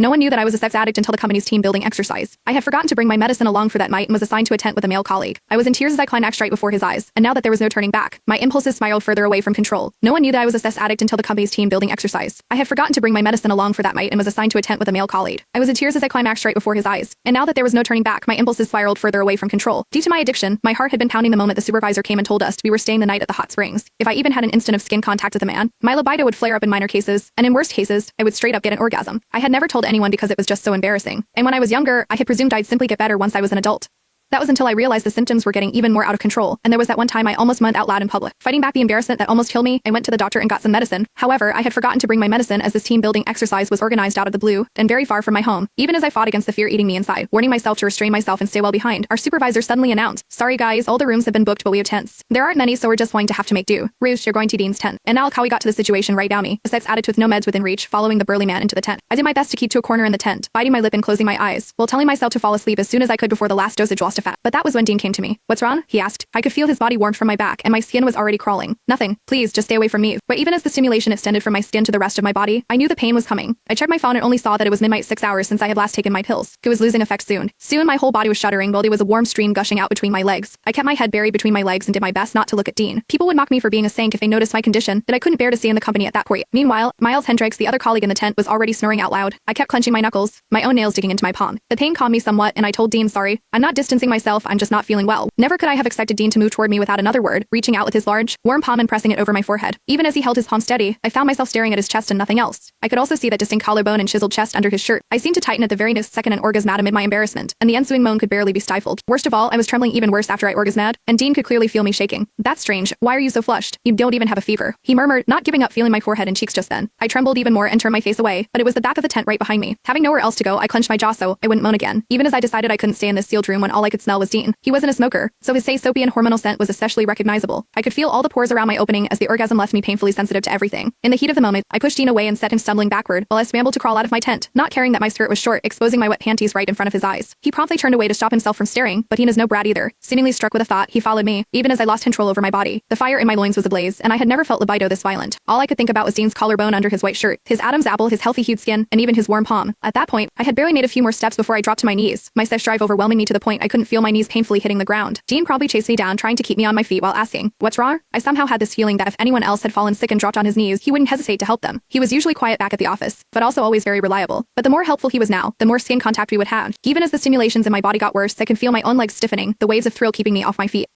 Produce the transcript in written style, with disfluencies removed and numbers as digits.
No one knew that I was a sex addict until the company's team building exercise. I had forgotten to bring my medicine along for that night and was assigned to a tent with a male colleague. I was in tears as I climaxed right before his eyes, and now that there was no turning back, my impulses spiraled further away from control. No one knew that I was a sex addict until the company's team building exercise. I had forgotten to bring my medicine along for that night and was assigned to a tent with a male colleague. I was in tears as I climaxed right before his eyes, and now that there was no turning back, my impulses spiraled further away from control. Due to my addiction, my heart had been pounding the moment the supervisor came and told us we were staying the night at the hot springs. If I even had an instant of skin contact with a man, my libido would flare up in minor cases, and in worst cases, I would straight up get an orgasm. I had never told anyone because it was just so embarrassing. And when I was younger, I had presumed I'd simply get better once I was an adult. That was until I realized the symptoms were getting even more out of control, and there was that one time I almost moaned out loud in public. Fighting back the embarrassment that almost killed me, I went to the doctor and got some medicine. However, I had forgotten to bring my medicine as this team-building exercise was organized out of the blue and very far from my home. Even as I fought against the fear eating me inside, warning myself to restrain myself and stay well behind, our supervisor suddenly announced, "Sorry guys, all the rooms have been booked but we have tents. There aren't many so we're just going to have to make do. Roosh, you're going to Dean's tent." And now look how we got to the situation right now me, a sex addict with no meds within reach, following the burly man into the tent. I did my best to keep to a corner in the tent, biting my lip and closing my eyes, while telling myself to fall asleep as soon as I could before the last dosage lost to fat. But that was when Dean came to me. "What's wrong?" he asked. I could feel his body warmed from my back, and my skin was already crawling. "Nothing. Please, just stay away from me." But even as the stimulation extended from my skin to the rest of my body, I knew the pain was coming. I checked my phone and only saw that it was midnight 6 hours since I had last taken my pills. It was losing effect soon. Soon my whole body was shuddering while there was a warm stream gushing out between my legs. I kept my head buried between my legs and did my best not to look at Dean. People would mock me for being a saint if they noticed my condition that I couldn't bear to see in the company at that point. Meanwhile, Miles Hendricks, the other colleague in the tent, was already snoring out loud. I kept clenching my knuckles, my own nails digging into my palm. The pain calmed me somewhat, and I told Dean, "Sorry, I'm not distancing myself, I'm just not feeling well." Never could I have expected Dean to move toward me without another word, reaching out with his large, warm palm and pressing it over my forehead. Even as he held his palm steady, I found myself staring at his chest and nothing else. I could also see that distinct collarbone and chiseled chest under his shirt. I seemed to tighten at the very next second and orgasmed amid my embarrassment, and the ensuing moan could barely be stifled. Worst of all, I was trembling even worse after I orgasmed, and Dean could clearly feel me shaking. "That's strange. Why are you so flushed? You don't even have a fever," he murmured, not giving up feeling my forehead and cheeks just then. I trembled even more and turned my face away, but it was the back of the tent right behind me. Having nowhere else to go, I clenched my jaw so I wouldn't moan again, even as I decided I couldn't stay in this sealed room when all I could smell was Dean. He wasn't a smoker, so his soapy and hormonal scent was especially recognizable. I could feel all the pores around my opening as the orgasm left me painfully sensitive to everything. In the heat of the moment, I pushed Dean away and set him stumbling backward while I scrambled to crawl out of my tent, not caring that my skirt was short, exposing my wet panties right in front of his eyes. He promptly turned away to stop himself from staring, but he is no brat either. Seemingly struck with a thought, he followed me, even as I lost control over my body. The fire in my loins was ablaze, and I had never felt libido this violent. All I could think about was Dean's collarbone under his white shirt, his Adam's apple, his healthy-hued skin, and even his warm palm. At that point, I had barely made a few more steps before I dropped to my knees, my sex drive overwhelming me to the point I couldn't feel my knees painfully hitting the ground. Dean probably chased me down, trying to keep me on my feet while asking, "What's wrong?" I somehow had this feeling that if anyone else had fallen sick and dropped on his knees, he wouldn't hesitate to help them. He was usually quiet back at the office, but also always very reliable. But the more helpful he was now, the more skin contact we would have. Even as the stimulations in my body got worse, I could feel my own legs stiffening, the waves of thrill keeping me off my feet.